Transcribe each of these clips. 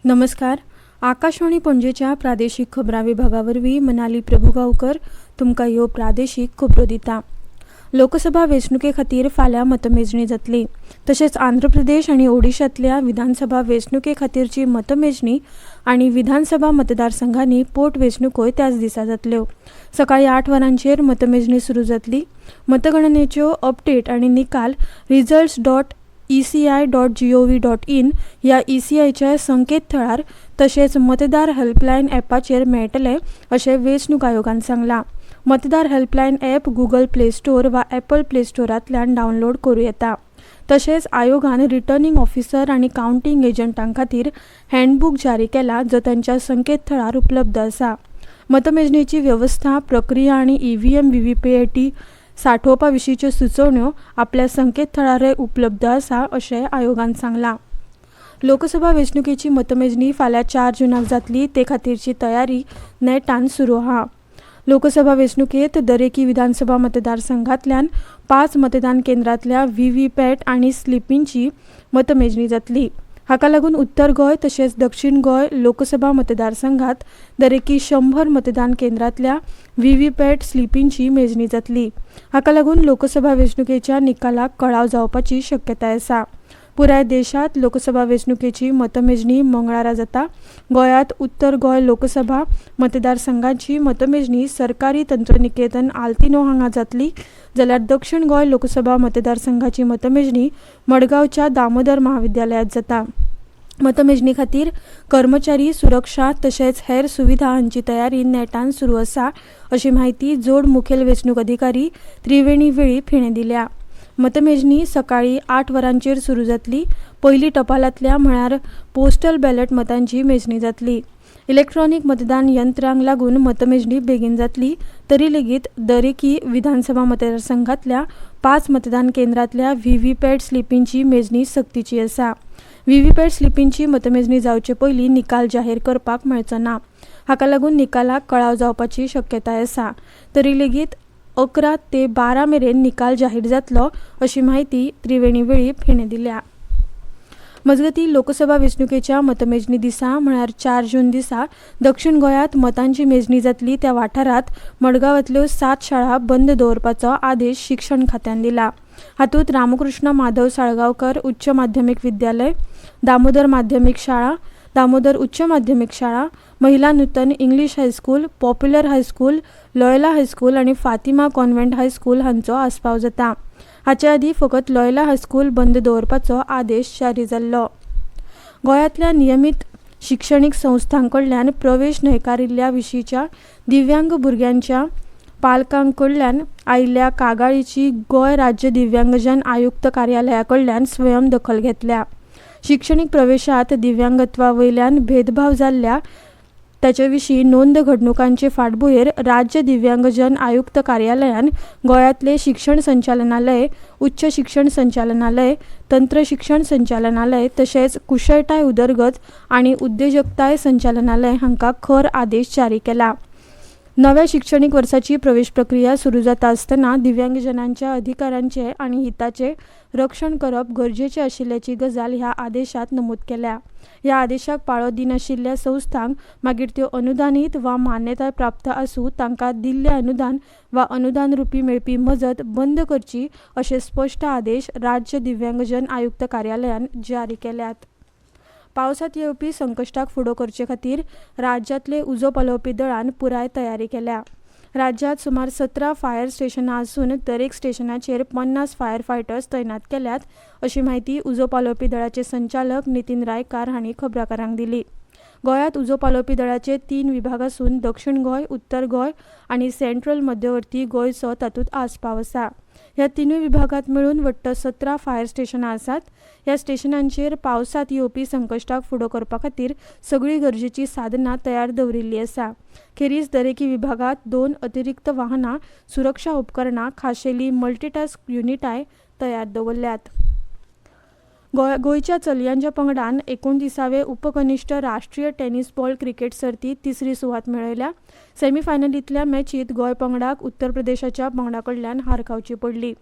नमस्कार. आकाशवाणी पणजेच्या प्रादेशीक खबरां विभागावरवीं मनाली प्रभुगांवकर तुमकां ह्यो प्रादेशीक खबरो दिता. लोकसभा वेंचणुके खातीर फाल्यां मतमेजणी जातली. तशेंच आंध्र प्रदेश आनी ओडिशांतल्या विधानसभा वेंचणुके खातीरची मतमेजणी आनी विधानसभा मतदारसंघांनी पोटवेंचणुकोय त्याच दिसा जातल्यो. सकाळीं 8 वरांचेर मतमेजणी सुरू जातली. मतगणनेच्यो अपडेट आनी निकाल results.eci.gov.in ह्या ECIच्या संकेतथळार तशेंच मतदार हेल्पलायन ॲपाचेर मेळटले अशें वेंचणूक आयोगान सांगलां. मतदार helpline app Google play store वा ॲपल प्ले स्टोरांतल्यान डावनलोड करूं येता. तशेंच आयोगान रिटर्निंग ऑफिसर आनी कावंटिंग एजंटां खातीर हँडबूक जारी केला जो तांच्या संकेतथळार उपलब्ध आसा. मतमेजणेची व्यवस्था, प्रक्रिया आनी EVM व्हीव्हीपॅटी साठोवपा विशींच्यो सुचोवण्यो आपल्या संकेतथळार उपलब्ध आसा अशें आयोगान सांगलां. लोकसभा वेंचणुकेची मतमेजणी फाल्यां 4 जूनाक जातली ते खातीरची तयारी नेटान सुरू आहा. लोकसभा वेंचणुकेंत दरेकी विधानसभा मतदारसंघांतल्यान 5 मतदान केंद्रांतल्या व्हीव्हीपॅट आनी स्लिपींची मतमेजणी जातली. हाका लागून उत्तर गोंय तशेंच दक्षिण गोंय लोकसभा मतदारसंघात दरेकी 100 मतदान केंद्रांतल्या व्हीव्हीपॅट स्लिपींची मेजणी जातली. हाका लागून लोकसभा वेंचणुकेच्या निकालाक कळाव जावपाची शक्यताय आसा. पुराय देशांत लोकसभा वेंचणुकेची मतमेजणी मंगळारा जाता. गोंयांत उत्तर गोंय लोकसभा मतदारसंघाची मतमेजणी सरकारी तंत्रनिकेतन आल्तिनो हांगा जातली, जाल्यार दक्षिण गोंय लोकसभा मतदारसंघाची मतमेजणी मडगांवच्या दामोदर महाविद्यालयांत जाता. मतमेजणी खातीर कर्मचारी, सुरक्षा तशेंच हेर सुविधा हांची तयारी नेटान सुरू आसा अशी माहिती जोड मुखेल वेंचणूक अधिकारी त्रिवेणी वेळीप हिणें दिल्या. मतमेजणी सकाळीं 8 वरांचेर सुरू जातली. पयली टपालांतल्या म्हळ्यार पोस्टल बॅलट मतांची मेजणी जातली. इलेक्ट्रॉनिक मतदान यंत्रांक लागून मतमेजणी बेगीन जातली. तरी लेगीत दरेकी विधानसभा मतदारसंघांतल्या 5 मतदान केंद्रांतल्या व्हीव्हीपॅट स्लिपींची मेजणी सक्तीची आसा. व्हीव्हीपॅट स्लिपींची मतमेजणी जावचे पयलीं निकाल जाहीर करपाक मेळचो ना. हाका लागून निकालाक कळाव जावपाची शक्यताय आसा. तरी लेगीत 11 ते 12 मेरेन निकाल जाहीर जातलो अशी माहिती त्रिवेणी वेळीप हिणें दिल्या. मजगतीं लोकसभा वेंचणुकेच्या मतमेजणी दिसा म्हळ्यार 4 जून दिसा दक्षिण गोंयांत मतांची मेजणी जातली त्या वाठारांत मडगांवांतल्यो 7 शाळा बंद दवरपाचो आदेश शिक्षण खात्यान दिला. हातूंत रामकृष्ण माधव साळगांवकर उच्च माध्यमीक विद्यालय, दामोदर माध्यमीक शाळा, दामोदर उच्च माध्यमीक शाळा, Mahila Nutan English high school, popular high school, Loyola high school आनी फातिमा कॉन्व्हेंट हायस्कूल हांचो आस्पाव जाता. हाचे आदीं फकत लॉयला हायस्कूल बंद दवरपाचो आदेश जारी जाल्लो. गोंयांतल्या नियमीत शिक्षणीक संस्थांकडल्यान प्रवेश न्हयकारिल्ल्या विशींच्या दिव्यांग भुरग्यांच्या पालकांकडल्यान आयिल्ल्या कागाळीची गोंय राज्य दिव्यांगजन आयुक्त कार्यालया कडल्यान स्वयं दखल घेतल्या. शिक्षणीक प्रवेशांत दिव्यांगत्वा वयल्यान भेदभाव जाल्ल्या ताचे विशीं नोंद घडणुकांचे फाटभुंयेर राज्य दिव्यांगजन आयुक्त कार्यालयान गोंयांतले शिक्षण संचालनालय, उच्च शिक्षण संचालनालय, तंत्र शिक्षण संचालनालय तशेंच कुशळटाय उदरगत आनी उद्देजकताय संचालनालय हांकां खर आदेश जारी केला. नव्या शिक्षणीक वर्साची प्रवेश प्रक्रिया सुरू जाता आसतना दिव्यांगजनांच्या अधिकारांचे आनी हिताचे रक्षण करप गरजेचें आशिल्ल्याची गजाल ह्या आदेशात नमूद केल्या. ह्या आदेशाक पाळो दिनाशिल्ल्या संस्थांक मागीर त्यो अनुदानीत वा मान्यताय प्राप्त आसूं तांकां दिल्लें अनुदान वा अनुदान रुपी मेळपी मजत बंद करची अशे स्पश्ट आदेश राज्य दिव्यांगजन आयुक्त कार्यालयान जारी केल्यात. पावसांत येवपी संकश्टाक फुडो करचे खातीर राज्यांतले उजो पालोवपी दळान पुराय तयारी केल्या. राज्यांत सुमार 17 फायर स्टेशनां आसून दरेक स्टेशनाचेर 50 फायर फायटर्स तैनात केल्यात अशी माहिती उजो पालोवपी दळाचे संचालक नितीन रायकार हांणी खबराकारांक दिली. गोंयांत उजो पालोवपी दळाचे 3 विभाग आसून दक्षिण गोंय, उत्तर गोंय आनी सेंट्रल मध्यवर्ती गोंयचो तातूंत आस्पाव आसा. ह्या 3 विभागांत मेळून वट्ट 17 फायर स्टेशनां आसात. ह्या स्टेशनांचेर पावसांत येवपी संकश्टाक फुडो करपा खातीर सगळीं गरजेची साधनां तयार दवरिल्लीं आसा. खेरीज दरेकी विभागांत 2 अतिरिक्त वाहनां, सुरक्षा उपकरणां, खाशेली मल्टीटास्क युनिटाय तयार दवरल्यात. गोंयच्या चलयांच्या पंगडान 29वे उपकनिश्ठ राष्ट्रीय टेनिस बॉल क्रिकेट सर्तीत तिसरी सुवात मेळयल्या. सेमीफायनलींतल्या मॅचींत गोंय पंगडाक उत्तर प्रदेशाच्या पंगडा कडल्यान हार खावची पडली.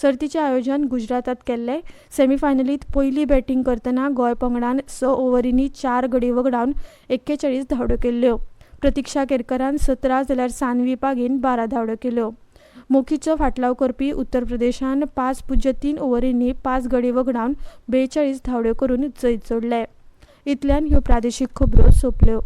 सर्तीचें आयोजन गुजरातात केल्लें. सेमीफायनलींत पयली बॅटिंग करतना गोंय पंगडान 6 ओव्हरींनी 4 गडी वगडावन 41 धांवड्यो केल्ल्यो. प्रतीक्षा केरकरान 17 जाल्यार सान्वी पागीन 12 धांवड्यो केल्यो. मोखीचो फाटलाव करपी उत्तर प्रदेशान 5.3 ओव्हरींनी 5 गडी वगडावन 42 धांवड्यो करून जैत जोडले. इतल्यान ह्यो प्रादेशीक खबरो सोंपल्यो.